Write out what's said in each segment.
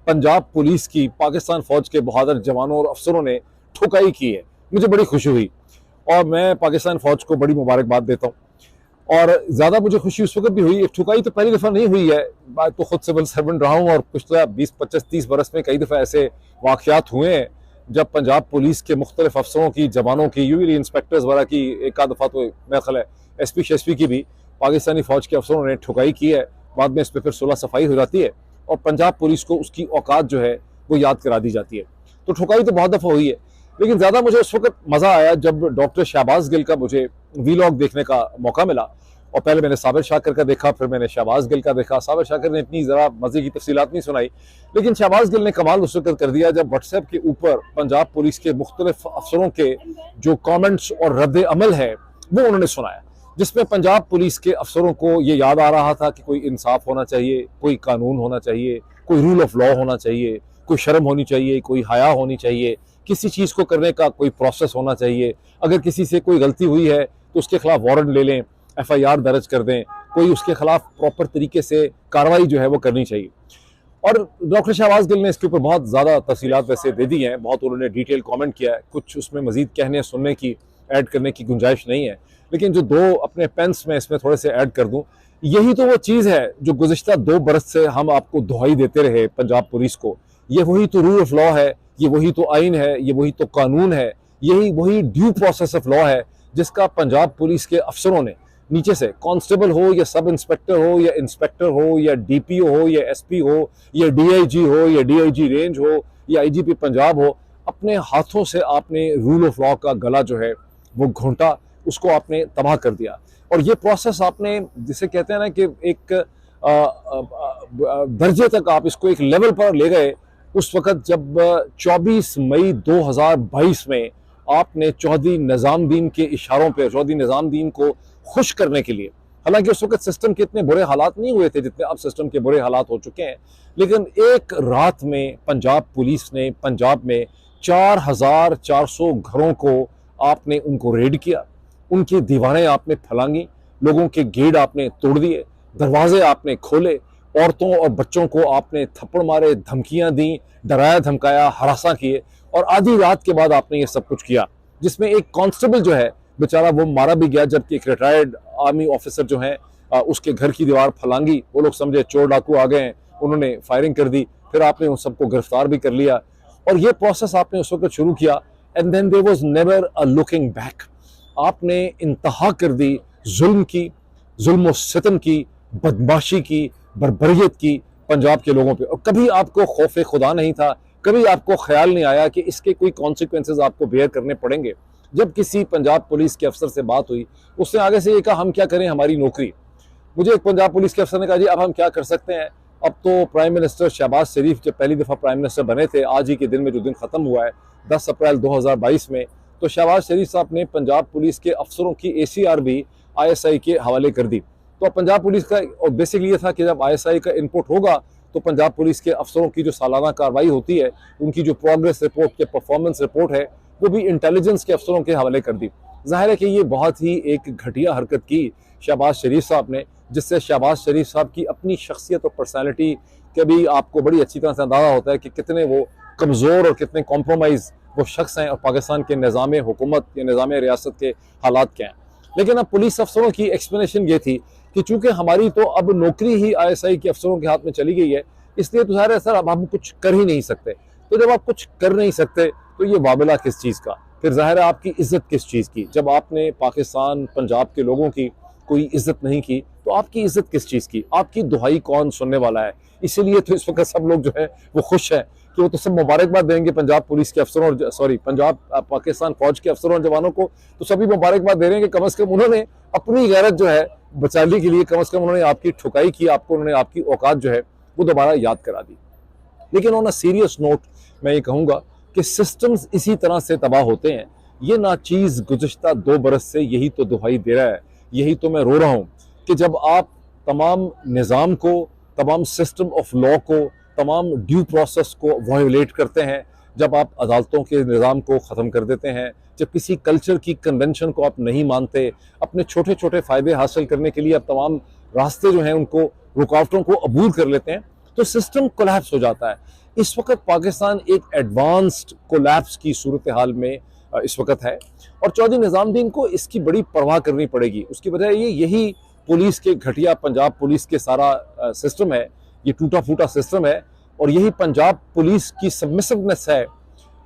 Punjab police की पाकिस्तान फौज के बहादुर जवानों और अफसरों ने ठुकाई की है। मुझे बड़ी खुशी हुई और मैं पाकिस्तान फौज को बड़ी मुबारकबाद देता हूँ। और ज़्यादा मुझे खुशी उस वक्त भी हुई, ठुकाई तो पहली दफ़ा नहीं हुई है, मैं तो खुद सिविल सर्वेंट रहा हूँ और पिछले 20-25-30 बरस में कई दफ़ा ऐसे वाक़यात हुए हैं जब पंजाब पुलिस के मुख्तलिफ अफसरों की, जवानों की, यूवी इंस्पेक्टर्स वगैरह की, एक आध दफ़ा तो मेरा ख्याल है SP शेस्पी की भी पाकिस्तानी फ़ौज के अफसरों ने ठुकाई की है। बाद में इस पर फिर सुलह सफाई हो जाती है और पंजाब पुलिस को उसकी औकात जो है वो याद करा दी जाती है। तो ठुकाई तो बहुत दफ़ा हुई है, लेकिन ज़्यादा मुझे उस वक्त मज़ा आया जब डॉक्टर शहबाज गिल का मुझे वीलॉग देखने का मौका मिला। और पहले मैंने साबिर शाकिर का देखा, फिर मैंने शहबाज गिल का देखा। साबिर शाकिर ने इतनी ज़रा मज़े की तफसीलात नहीं सुनाई, लेकिन शहबाज गिल ने कमाल उस वक्त कर दिया जब व्हाट्सएप के ऊपर पंजाब पुलिस के मुख्तलिफ अफसरों के जो कॉमेंट्स और रद्द अमल है वो उन्होंने सुनाया, जिसमें पंजाब पुलिस के अफसरों को ये याद आ रहा था कि कोई इंसाफ होना चाहिए, कोई कानून होना चाहिए, कोई रूल ऑफ लॉ होना चाहिए, कोई शर्म होनी चाहिए, कोई हया होनी चाहिए, किसी चीज़ को करने का कोई प्रोसेस होना चाहिए। अगर किसी से कोई गलती हुई है तो उसके खिलाफ वारंट ले लें, FIR दर्ज कर दें, कोई उसके खिलाफ प्रॉपर तरीके से कार्रवाई जो है वो करनी चाहिए। और डॉक्टर शहबाज गिल ने इसके ऊपर बहुत ज़्यादा तफसीलात वैसे दे दी हैं, बहुत उन्होंने डिटेल कमेंट किया है, कुछ उसमें मजीद कहने सुनने की ऐड करने की गुंजाइश नहीं है, लेकिन जो दो अपने पेंस में इसमें थोड़े से ऐड कर दूं, यही तो वो चीज़ है जो गुज़िश्ता 2 बरस से हम आपको दुहाई देते रहे पंजाब पुलिस को। ये वही तो रूल ऑफ लॉ है, ये वही तो आइन है, ये वही तो कानून है, यही वही ड्यू प्रोसेस ऑफ लॉ है जिसका पंजाब पुलिस के अफसरों ने नीचे से, कांस्टेबल हो या सब इंस्पेक्टर हो या इंस्पेक्टर हो या DPO हो या SP हो या DIG हो या DIG रेंज हो या IGP पंजाब हो, अपने हाथों से आपने रूल ऑफ लॉ का गला जो है वो घोंटा, उसको आपने तबाह कर दिया। और ये प्रोसेस आपने, जिसे कहते हैं ना कि एक दर्जे तक आप इसको एक लेवल पर ले गए उस वक़्त जब 24 मई 2022 में आपने चौधरी निज़ामुद्दीन के इशारों पर, चौधरी निज़ामुद्दीन को खुश करने के लिए, हालांकि उस वक्त सिस्टम के इतने बुरे हालात नहीं हुए थे जितने अब सिस्टम के बुरे हालात हो चुके हैं, लेकिन एक रात में पंजाब पुलिस ने पंजाब में 4400 घरों को आपने उनको रेड किया, उनकी दीवारें आपने फलांगी, लोगों के गेट आपने तोड़ दिए, दरवाजे आपने खोले, औरतों और बच्चों को आपने थप्पड़ मारे, धमकियां दी, डराया धमकाया, हरासा किए, और आधी रात के बाद आपने ये सब कुछ किया, जिसमें एक कांस्टेबल जो है बेचारा वो मारा भी गया, जबकि एक रिटायर्ड आर्मी ऑफिसर जो है उसके घर की दीवार फलांगी, वो लोग समझे चोर डाकू आ गए हैं, उन्होंने फायरिंग कर दी, फिर आपने उन सबको गिरफ्तार भी कर लिया और ये प्रोसेस आपने उस वक्त शुरू किया। And then there was never a looking back. आपने इंतहा कर दी जुल्म की, जुल्म और सितम की, बदमाशी की, बर्बरियत की पंजाब के लोगों पे, और कभी आपको खौफ खुदा नहीं था, कभी आपको ख्याल नहीं आया कि इसके कोई कॉन्सिक्वेंसेज आपको बेयर करने पड़ेंगे। जब किसी पंजाब पुलिस के अफसर से बात हुई, उसने आगे से ये कहा हम क्या करें, हमारी नौकरी। मुझे एक पंजाब पुलिस के अफसर ने कहा जी अब हम क्या कर सकते हैं, अब तो प्राइम मिनिस्टर शहबाज शरीफ जब पहली दफ़ा प्राइम मिनिस्टर बने थे, आज ही के दिन में जो दिन ख़त्म हुआ है 10 अप्रैल 2022 में, तो शहबाज शरीफ साहब ने पंजाब पुलिस के अफसरों की ACR भी ISI के हवाले कर दी। तो पंजाब पुलिस का बेसिकली ये था कि जब ISI का इनपुट होगा तो पंजाब पुलिस के अफसरों की जो सालाना कार्रवाई होती है, उनकी जो प्रोग्रेस रिपोर्ट या परफॉर्मेंस रिपोर्ट है, वो भी इंटेलिजेंस के अफसरों के हवाले कर दी। जाहिर है कि ये बहुत ही एक घटिया हरकत की शहबाज शरीफ साहब ने, जिससे शहबाज शरीफ साहब की अपनी शख्सियत और पर्सनैलिटी के भी आपको बड़ी अच्छी तरह से अंदाज़ा होता है कि कितने वो कमज़ोर और कितने कॉम्प्रोमाइज़ वो शख्स हैं और पाकिस्तान के निज़ाम हुकूमत या निज़ाम रियासत के हालात क्या हैं। लेकिन अब पुलिस अफसरों की एक्सप्लेनेशन ये थी कि चूँकि हमारी तो अब नौकरी ही ISI के अफसरों के हाथ में चली गई है, इसलिए तो ज़ाहिर है सर अब हम कुछ कर ही नहीं सकते। तो जब आप कुछ कर नहीं सकते तो ये वाबिला किस चीज़ का, फिर ज़ाहिर है आपकी इज़्ज़त किस चीज़ की। जब आपने पाकिस्तान पंजाब के लोगों की कोई इज़्ज़त नहीं की तो आपकी इज़्ज़त किस चीज़ की, आपकी दुहाई कौन सुनने वाला है। इसीलिए तो इस वक्त सब लोग जो है वो खुश हैं कि वो तो सब मुबारकबाद देंगे पंजाब पुलिस के अफसरों और पंजाब पाकिस्तान फौज के अफसरों और जवानों को, तो सभी मुबारकबाद दे रहे हैं कि कम अज़ कम उन्होंने अपनी गैरत जो है बचाने के लिए कम अज़ कम उन्होंने आपकी ठुकाई की, आपको उन्होंने आपकी औकात जो है वो दोबारा याद करा दी। लेकिन ऑन अ सीरियस नोट मैं ये कहूँगा कि सिस्टम्स इसी तरह से तबाह होते हैं। ये नाचीज़ गुज़िश्ता 2 बरस से यही तो दुहाई दे रहा है, यही तो मैं रो रहा हूँ कि जब आप तमाम निज़ाम को, तमाम सिस्टम ऑफ लॉ को, तमाम ड्यू प्रोसेस को वायोलेट करते हैं, जब आप अदालतों के निज़ाम को ख़त्म कर देते हैं, जब किसी कल्चर की कन्वेंशन को आप नहीं मानते, अपने छोटे छोटे फ़ायदे हासिल करने के लिए आप तमाम रास्ते जो हैं उनको, रुकावटों को अबूर कर लेते हैं, तो सिस्टम कोलैप्स हो जाता है। इस वक्त पाकिस्तान एक एडवांस्ड कोलैप्स की सूरत हाल में इस वक्त है, और चौधरी निजामुद्दीन को इसकी बड़ी परवाह करनी पड़ेगी। उसकी वजह यही पुलिस के घटिया पंजाब पुलिस के सारा सिस्टम है, ये टूटा फूटा सिस्टम है, और यही पंजाब पुलिस की सबमिसिवनेस है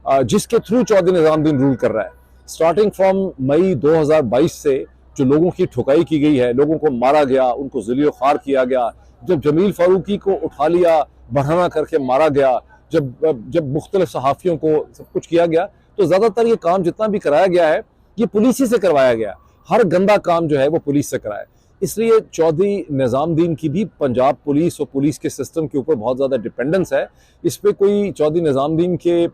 जिसके थ्रू चौधरी निजामुद्दीन रूल कर रहा है। स्टार्टिंग फ्रॉम मई 2022 से जो लोगों की ठुकाई की गई है, लोगों को मारा गया, उनको ज़िलियो ख़ार किया गया, जब जमील फारूकी को उठा लिया, बढ़ाना करके मारा गया, जब मुख्तलिफ सहाफ़ियों को सब कुछ किया गया, तो ज़्यादातर ये काम जितना भी कराया गया है ये पुलिस ही से करवाया गया। हर गंदा काम जो है वो पुलिस से कराया। इसलिए चौधरी निजामुद्दीन की भी पंजाब पुलिस और पुलिस के सिस्टम के ऊपर बहुत ज़्यादा डिपेंडेंस है। इस पर कोई चौधरी निजामुद्दीन के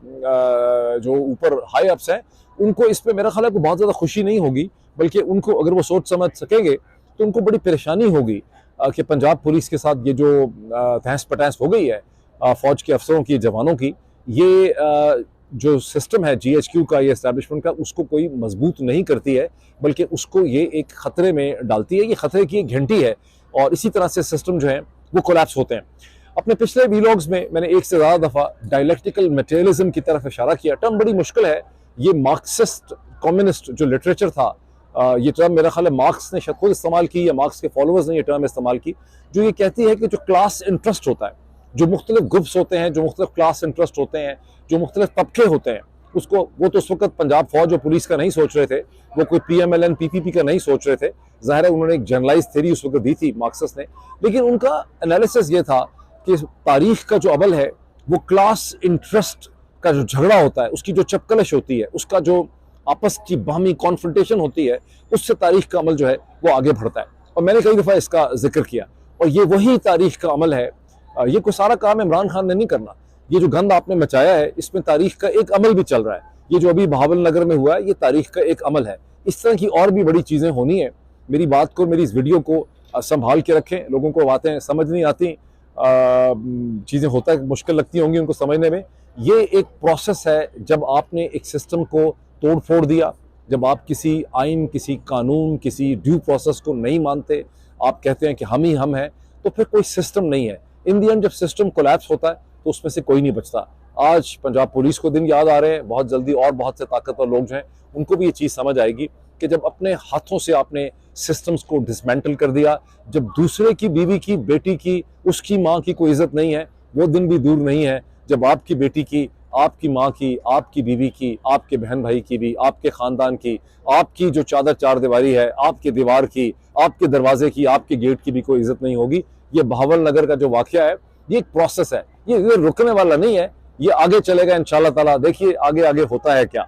जो ऊपर हाई अप्स हैं उनको इस पर मेरा ख्याल है को बहुत ज़्यादा खुशी नहीं होगी, बल्कि उनको अगर वो सोच समझ सकेंगे तो उनको बड़ी परेशानी होगी कि पंजाब पुलिस के साथ ये जो तहस पटहस हो गई है फ़ौज के अफसरों की, जवानों की, ये जो सिस्टम है GHQ का, ये एस्टैब्लिशमेंट का, उसको कोई मजबूत नहीं करती है, बल्कि उसको ये एक ख़तरे में डालती है। ये ख़तरे की एक घंटी है, और इसी तरह से सिस्टम जो है वो कोलैप्स होते हैं। अपने पिछले वीलॉग्स में मैंने एक से ज़्यादा दफ़ा डायलेक्टिकल मटेरियलिज्म की तरफ इशारा किया। टर्म बड़ी मुश्किल है, ये मार्क्सिस्ट कम्युनिस्ट जो लिटरेचर था, ये टर्म मेरा ख्याल है मार्क्स ने शायद खुद इस्तेमाल की या मार्क्स के फॉलोअर्स ने ये टर्म इस्तेमाल की, जो ये कहती है कि जो क्लास इंटरेस्ट होता है, जो मुख्तलिफ ग्रुप्स होते हैं, जो मुख्तलिफ क्लास इंटरेस्ट होते हैं, जो मुख्तलिफ तबके होते हैं, उसको वो तो उस वक्त पंजाब फौज और पुलिस का नहीं सोच रहे थे, वो कोई PMLN PPP का नहीं सोच रहे थे। ज़ाहिर है उन्होंने एक जनरलाइज थ्योरी उस वक्त दी थी मार्क्सिस्ट ने, लेकिन उनका एनालिसिस ये था कि तारीख का जो अमल है वो क्लास इंटरेस्ट का जो झगड़ा होता है, उसकी जो चपकलश होती है, उसका जो आपस की बाहमी कॉन्फ्रंटेशन होती है, उससे तारीख का अमल जो है वो आगे बढ़ता है। और मैंने कई दफ़ा इसका जिक्र किया, और ये वही तारीख का अमल है। ये कोई सारा काम इमरान खान ने नहीं करना। ये जो गंद आपने मचाया है, इसमें तारीख का एक अमल भी चल रहा है। ये जो अभी बहावल नगर में हुआ है, ये तारीख का एक अमल है। इस तरह की और भी बड़ी चीज़ें होनी है। मेरी बात को, मेरी इस वीडियो को संभाल के रखें। लोगों को बातें समझ नहीं आती, चीज़ें होता है मुश्किल लगती होंगी उनको समझने में। ये एक प्रोसेस है, जब आपने एक सिस्टम को तोड़ फोड़ दिया, जब आप किसी आइन, किसी कानून, किसी ड्यू प्रोसेस को नहीं मानते, आप कहते हैं कि हम ही हम हैं, तो फिर कोई सिस्टम नहीं है। इन दी एंड जब सिस्टम कोलैप्स होता है तो उसमें से कोई नहीं बचता। आज पंजाब पुलिस को दिन याद आ रहे हैं, बहुत जल्दी और बहुत से ताकतवर लोग जो हैं उनको भी ये चीज़ समझ आएगी कि जब अपने हाथों से आपने सिस्टम्स को डिसमेंटल कर दिया, जब दूसरे की बीवी की, बेटी की, उसकी माँ की कोई इज्जत नहीं है, वो दिन भी दूर नहीं है जब आपकी बेटी की, आपकी माँ की, आपकी बीवी की, आपके बहन भाई की भी, आपके ख़ानदान की, आपकी जो चादर चार दीवारी है, आपके दीवार की, आपके दरवाजे की, आपके गेट की भी कोई इज्जत नहीं होगी। ये बहावल नगर का जो वाक़या है, ये एक प्रोसेस है, ये रुकने वाला नहीं है, ये आगे चलेगा इंशाअल्लाह ताला। देखिए आगे आगे होता है क्या।